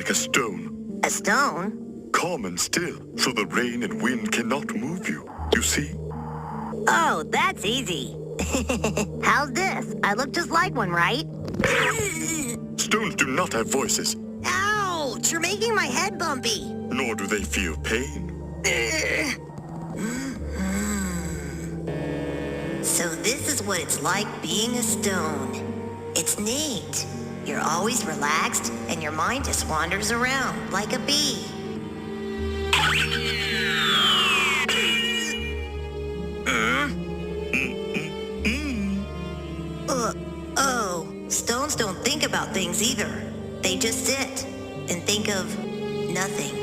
like a stone. A stone? Calm and still, so the rain and wind cannot move you. You see? Oh, that's easy. How's this? I look just like one, right? Stones do not have voices, Ouch! You're making my head bumpy. nor do they feel pain. So this is what it's like being a stone. It's neat. You're always relaxed, and your mind just wanders around like a bee. Oh, stones don't think about things either. They just sit and think of nothing.